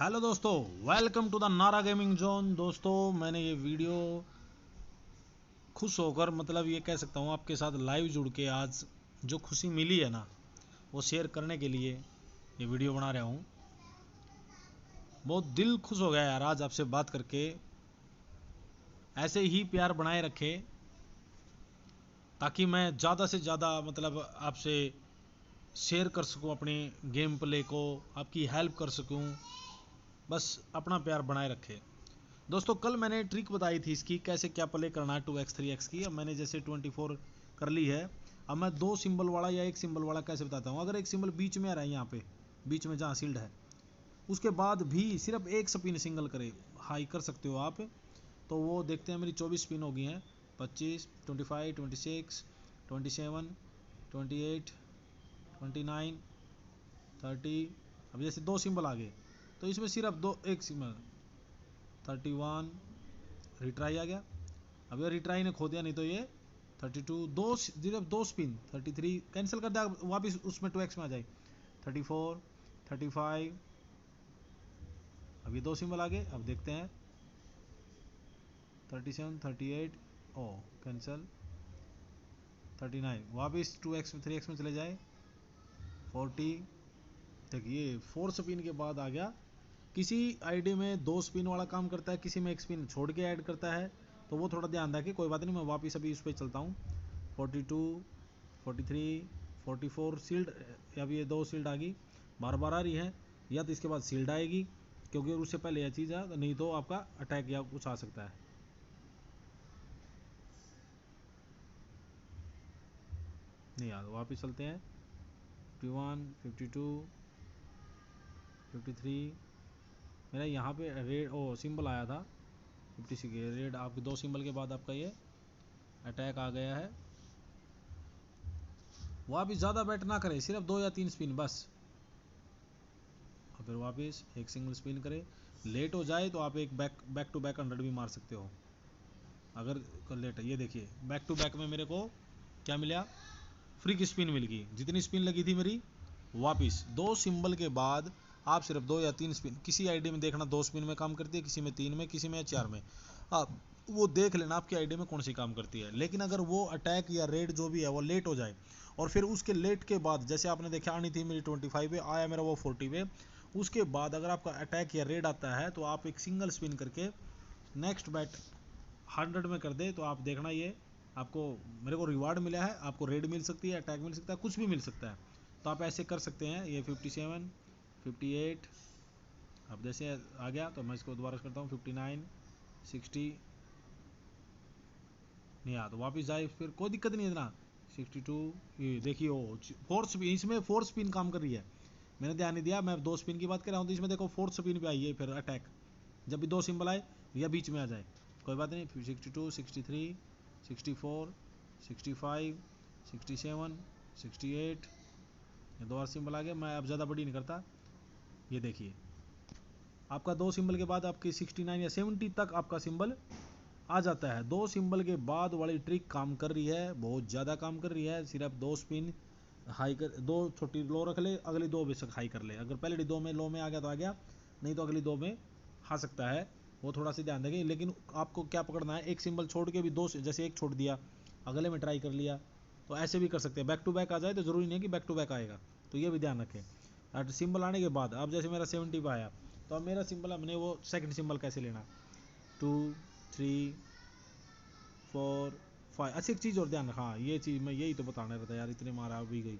Hello दोस्तों, welcome to the नारा gaming zone. दोस्तों, मैंने ये वीडियो खुश होकर ये कह सकता हूँ आपके साथ लाइव जुड़ के आज जो खुशी मिली है ना, वो शेयर करने के लिए ये वीडियो बना रहा हूँ। बहुत दिल खुश हो गया यार आज आपसे बात करके। ऐसे ही प्यार बनाए रखे ताकि मैं ज़्यादा से ज़्यादा आपसे शेयर कर सकूँ, अपने गेम प्ले को आपकी हेल्प कर सकूँ। बस अपना प्यार बनाए रखे। दोस्तों, कल मैंने ट्रिक बताई थी इसकी कैसे क्या प्ले करना है 2x 3x की। अब मैंने जैसे 24 कर ली है। अब मैं 2 सिंबल वाला या 1 सिंबल वाला कैसे बताता हूँ। अगर एक सिंबल बीच में आ रहा है, यहाँ पे बीच में जहाँ शील्ड है, उसके बाद भी सिर्फ एक स्पिन सिंगल करे, हाई कर सकते हो आप। तो वो देखते हैं, मेरी 24 स्पिन हो गई हैं। 25, 25, 26, 27, 28, 29, 30। अब जैसे 2 सिंबल आ गए तो इसमें सिर्फ एक सिंबल 31 रिट्राई आ गया। अब ये रिट्राई ने खो दिया, नहीं तो ये 32 सिर्फ 2 स्पिन 33 कैंसिल कर दिया, वापस उसमें 2x में आ जाए 34 35। अब ये 2 सिंबल आ गए। अब देखते हैं 37 38, ओ कैंसिल 39, वापस 2x में 3x में चले जाए 40। देखिए 4 स्पिन के बाद आ गया। किसी आईडी में 2 स्पिन वाला काम करता है, किसी में 1 स्पिन छोड़ के ऐड करता है, तो वो थोड़ा ध्यान रखें। कोई बात नहीं, मैं वापस अभी उस पर चलता हूँ। 42 43 44 शील्ड। अब ये 2 शील्ड आ गई, बार बार आ रही है, या तो इसके बाद शील्ड आएगी क्योंकि उससे पहले यह चीज़ है, नहीं तो आपका अटैक या कुछ आ सकता है। नहीं यार, वापस चलते हैं। 51 52 53। मेरा यहाँ पे रेड सिंबल आया था 56 रेड। आपके 2 सिंबल के बाद आपका ये अटैक आ गया है। वापस ज़्यादा बैट ना करें, सिर्फ 2 या 3 स्पिन बस। और फिर वापस एक सिंगल स्पिन करें। लेट हो जाए तो आप एक बैक टू बैक 100 भी मार सकते हो अगर लेट है। ये देखिए बैक टू बैक में मेरे को क्या मिला, फ्री की स्पिन मिल गई। जितनी स्पिन लगी थी मेरी, वापस 2 सिंबल के बाद आप सिर्फ 2 या 3 स्पिन, किसी आईडी में देखना 2 स्पिन में काम करती है, किसी में 3 में, किसी में 4 में। आप वो देख लेना आपकी आईडी में कौन सी काम करती है। लेकिन अगर वो अटैक या रेड जो भी है वो लेट हो जाए, और फिर उसके लेट के बाद जैसे आपने देखा आनी थी मेरी 25 पे, आया मेरा वो 40 पे, उसके बाद अगर आपका अटैक या रेड आता है तो आप एक सिंगल स्पिन करके नेक्स्ट बैट 100 में कर दे, तो आप देखना ये आपको, मेरे को रिवार्ड मिला है, आपको रेड मिल सकती है, अटैक मिल सकता है, कुछ भी मिल सकता है। तो आप ऐसे कर सकते हैं। ये 57 58। अब जैसे आ गया तो मैं इसको दोबारा करता हूँ 59 60। नहीं आ तो वापस जाए, फिर कोई दिक्कत नहीं है इतना 62। ये देखिए वो 4 स्पिन, इसमें 4 स्पिन काम कर रही है। मैंने ध्यान नहीं दिया, मैं 2 स्पिन की बात कर रहा हूँ, तो इसमें देखो 4 स्पिन पे आई है फिर अटैक। जब भी 2 सिंबल आए या बीच में आ जाए कोई बात नहीं। 62 63 64 65 67 68। ये 2 और सिंबल आ गए। मैं अब ज़्यादा बड़ी नहीं करता। ये देखिए आपका 2 सिंबल के बाद आपकी 69 या 70 तक आपका सिंबल आ जाता है। 2 सिंबल के बाद वाली ट्रिक काम कर रही है, बहुत ज़्यादा काम कर रही है। सिर्फ 2 स्पिन हाई कर, 2 छोटी लो रख ले, अगली 2 बेशक हाई कर ले। अगर पहले 2 में लो में आ गया तो आ गया, नहीं तो अगली 2 में आ सकता है। वो थोड़ा सा ध्यान देंगे। लेकिन आपको क्या पकड़ना है, एक सिंबल छोड़ के भी 2, जैसे एक छोड़ दिया अगले में ट्राई कर लिया, तो ऐसे भी कर सकते हैं। बैक टू बैक आ जाए तो ज़रूरी नहीं है कि बैक टू बैक आएगा, तो ये भी ध्यान रखें। और सिंबल आने के बाद अब जैसे मेरा 70 पे आया, तो अब मेरा सिंबल, हमने वो सेकंड सिंबल कैसे लेना, 2 3 4 5। अच्छी एक चीज़ और ध्यान रखा, हाँ ये चीज़ मैं यही तो बताने रहा था यार, इतने मारा भी गई।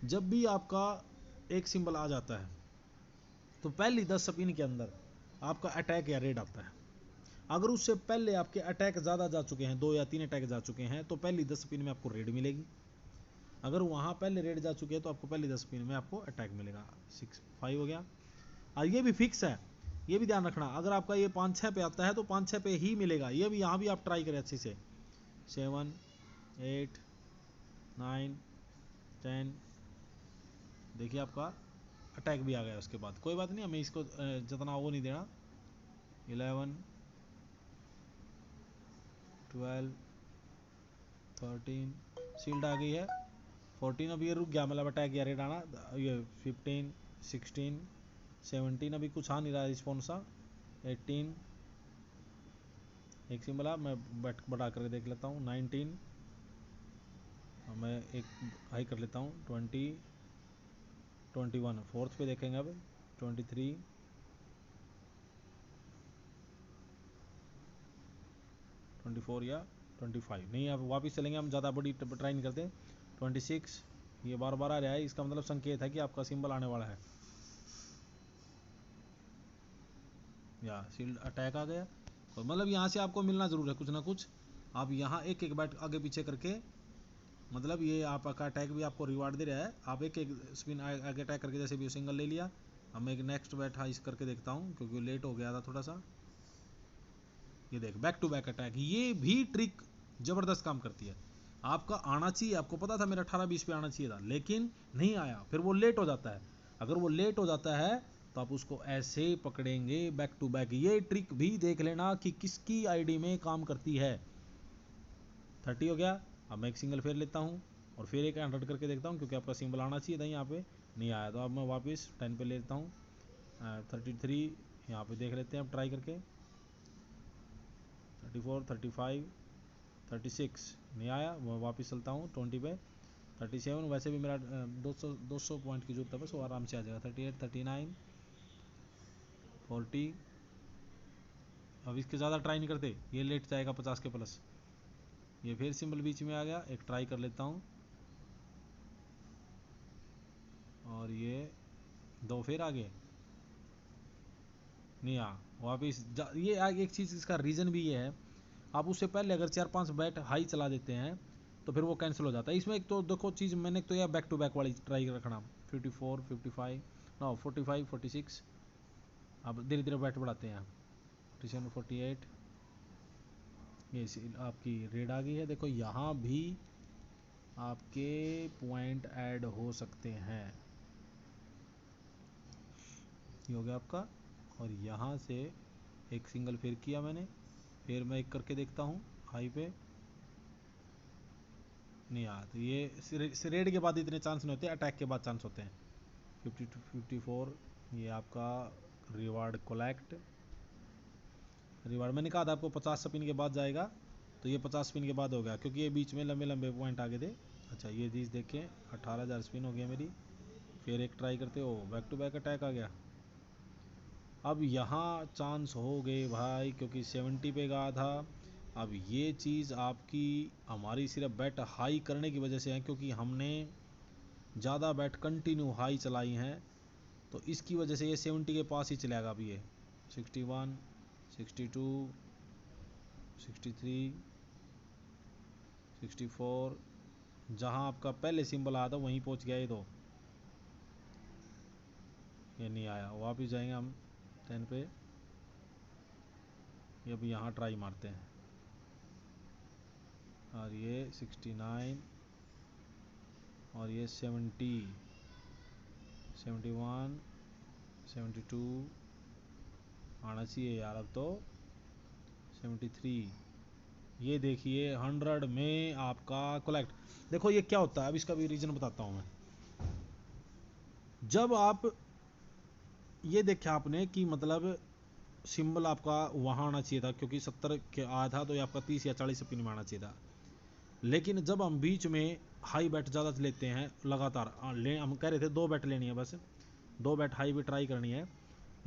जब भी आपका एक सिंबल आ जाता है तो पहली 10 स्पिन के अंदर आपका अटैक या रेड आता है। अगर उससे पहले आपके अटैक ज़्यादा जा चुके हैं, 2 या 3 अटैक जा चुके हैं, तो पहली 10 स्पिन में आपको रेड मिलेगी। अगर वहाँ पहले रेड जा चुके हैं तो आपको पहली 10 स्पिन में आपको अटैक मिलेगा। 6 5 हो गया। और ये भी फिक्स है, ये भी ध्यान रखना। अगर आपका ये 5-6 पे आता है तो 5-6 पे ही मिलेगा। ये भी यहाँ भी आप ट्राई करें अच्छे से। 7 8 9 10। देखिए आपका अटैक भी आ गया उसके बाद। कोई बात नहीं, हमें इसको जितना वो नहीं देना। 11 12 13 शील्ड आ गई है। 14 अब ये रुक गया, मतलब अटैक या रेड आना। ये 15 16 17 अभी कुछ आ नहीं रहा रिस्पॉन्स सा। 18 एक सिंबल आ, मैं बढ़ा करके देख लेता हूँ। 19 मैं एक हाई कर लेता हूँ। 20 21 फोर्थ पे देखेंगे अब। 23 24 या 25 नहीं, अब वापस चलेंगे, हम ज़्यादा बड़ी ट्राई नहीं करते। 26 ये बार बार आ रहा है, इसका मतलब संकेत है कि आपका सिंबल आने वाला है। या शील्ड अटैक आ गया, तो मतलब यहाँ से आपको मिलना ज़रूर है कुछ ना कुछ। आप यहाँ एक एक बैट आगे पीछे करके, मतलब ये आपका अटैक भी आपको रिवार्ड दे रहा है। आप एक एक स्पिन आगे अटैक करके, जैसे भी सिंगल ले लिया। अब मैं एक नेक्स्ट बैट हाइस करके देखता हूँ क्योंकि लेट हो गया था थोड़ा सा। ये देख बैक टू बैक अटैक, ये भी ट्रिक ज़बरदस्त काम करती है। आपका आना चाहिए, आपको पता था मेरा 18-20 पे आना चाहिए था, लेकिन नहीं आया, फिर वो लेट हो जाता है। अगर वो लेट हो जाता है तो आप उसको ऐसे पकड़ेंगे बैक टू बैक। ये ट्रिक भी देख लेना कि किसकी आईडी में काम करती है। 30 हो गया, अब मैं एक सिंगल फेर लेता हूँ और फिर एक 100 करके देखता हूँ क्योंकि आपका सिंबल आना चाहिए था यहाँ पे, नहीं आया। तो अब मैं वापस 10 पे लेता हूँ। 33 यहाँ पे देख लेते हैं अब ट्राई करके। 34 35 36 नहीं आया, मैं वापस चलता हूँ 20 पे। 37 वैसे भी मेरा 200 पॉइंट की जरूरत है, बस वो आराम से आ जाएगा। 38 39 40 अब इसके ज़्यादा ट्राई नहीं करते, ये लेट जाएगा 50 के प्लस। ये फिर सिंबल बीच में आ गया, एक ट्राई कर लेता हूँ और ये दो फिर आ गए, नहीं आ वापिस। ये एक चीज़, इसका रीज़न भी ये है, आप उससे पहले अगर 4-5 बैट हाई चला देते हैं तो फिर वो कैंसिल हो जाता है। इसमें एक तो देखो चीज़ मैंने तो यह बैक टू बैक वाली ट्राई रखना। 54 55 नो 45 46 अब धीरे धीरे बैट बढ़ाते हैं। 47 48 ये आपकी रेड आ गई है। देखो यहाँ भी आपके पॉइंट ऐड हो सकते हैं, ये हो गया आपका। और यहाँ से एक सिंगल फिर किया मैंने, फिर मैं एक करके देखता हूँ हाई पे, नहीं आया। तो ये रेड के बाद इतने चांस नहीं होते, अटैक के बाद चांस होते हैं। 52 54 ये आपका रिवार्ड कलेक्ट। रिवार्ड मैंने कहा था आपको 50 स्पिन के बाद जाएगा, तो ये 50 स्पिन के बाद हो गया क्योंकि ये बीच में लंबे लंबे पॉइंट आगे थे। अच्छा ये चीज़ देखें, 18,000 स्पिन हो गया मेरी। फिर एक ट्राई करते हो, बैक टू बैक अटैक आ गया। अब यहाँ चांस हो गए भाई क्योंकि 70 पे गया था। अब ये चीज़ आपकी हमारी सिर्फ बैट हाई करने की वजह से है, क्योंकि हमने ज़्यादा बैट कंटिन्यू हाई चलाई हैं, तो इसकी वजह से ये 70 के पास ही चलेगा। अभी ये 61 62 63 64 जहाँ आपका पहले सिंबल आया था वहीं पहुँच गया। ये नहीं आया, वापस जाएंगे हम 10 पे। ये अभी यहाँ ट्राई मारते हैं और ये 69 और ये 70 71 72 आना चाहिए यार अब तो। 73 ये देखिए 100 में आपका कलेक्ट। देखो ये क्या होता है, अब इसका भी रीज़न बताता हूँ मैं। जब आप ये देखा आपने कि मतलब सिंबल आपका वहाँ आना चाहिए था क्योंकि 70 के आया था, तो ये आपका 30 या 40 स्पिन में आना चाहिए था। लेकिन जब हम बीच में हाई बैट ज़्यादा लेते हैं लगातार हम कह रहे थे 2 बैट लेनी है, बस 2 बैट हाई भी ट्राई करनी है,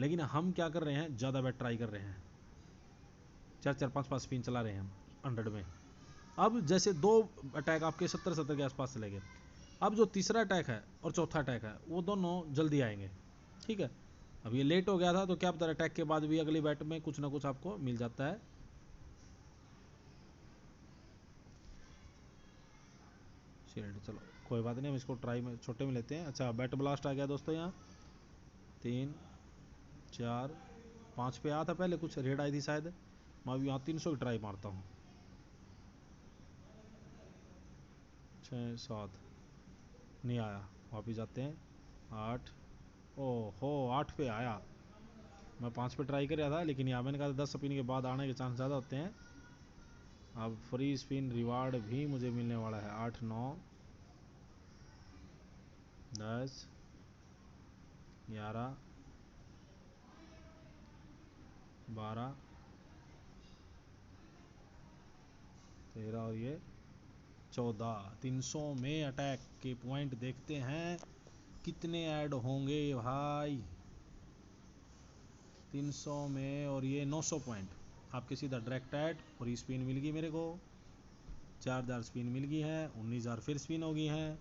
लेकिन हम क्या कर रहे हैं, ज़्यादा बैट ट्राई कर रहे हैं, 4-4 5-5 स्पिन चला रहे हैं हम 100 में। अब जैसे 2 अटैक आपके 70 के आसपास चले गए, अब जो तीसरा अटैक है और चौथा अटैक है वो दोनों जल्दी आएंगे, ठीक है। अब ये लेट हो गया था, तो क्या पता अटैक के बाद भी अगली बैट में कुछ ना कुछ आपको मिल जाता है। चलो कोई बात नहीं, हम इसको ट्राई में छोटे में लेते हैं। अच्छा बैट ब्लास्ट आ गया दोस्तों, यहाँ 3 4 5 पे आया था पहले, कुछ रेड आई थी शायद। मैं अभी यहाँ 300 की ट्राई मारता हूँ। 6 7 नहीं आया, वापिस जाते हैं। 8 ओहो 8 पे आया। मैं 5 पे ट्राई कर रहा था, लेकिन यहाँ मैंने कहा 10 स्पिन के बाद आने के चांस ज़्यादा होते हैं। अब फ्री स्पिन रिवार्ड भी मुझे मिलने वाला है। 8 9 10 11 12, 13 और ये 14। 300 में अटैक के पॉइंट देखते हैं कितने ऐड होंगे भाई। 300 में और ये 900 पॉइंट आपके सीधा डायरेक्ट ऐड। और ये स्पिन मिल गई मेरे को, 4000 स्पिन मिल गई है, 19000 फिर स्पिन हो गई हैं।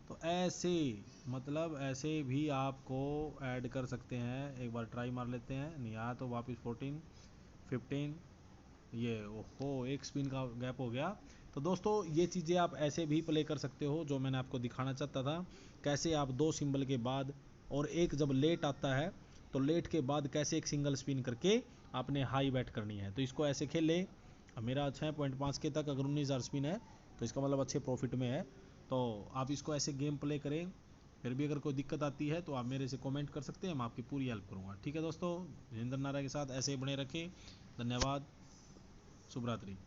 तो ऐसे मतलब ऐसे भी आपको ऐड कर सकते हैं। एक बार ट्राई मार लेते हैं, नहीं आया तो वापस 14, 15, ये ओहो एक स्पिन का गैप हो गया। तो दोस्तों ये चीज़ें आप ऐसे भी प्ले कर सकते हो, जो मैंने आपको दिखाना चाहता था। कैसे आप 2 सिंबल के बाद और एक जब लेट आता है तो लेट के बाद कैसे एक सिंगल स्पिन करके आपने हाई बैट करनी है। तो इसको ऐसे खेल ले। अब मेरा 6.5 के तक अगर 19000 स्पिन है तो इसका मतलब अच्छे प्रॉफिट में है। तो आप इसको ऐसे गेम प्ले करें। फिर भी अगर कोई दिक्कत आती है तो आप मेरे से कमेंट कर सकते हैं, मैं आपकी पूरी हेल्प करूँगा। ठीक है दोस्तों, जितेंद्र नारा के साथ ऐसे ही बने रखें। धन्यवाद, शुभ रात्रि।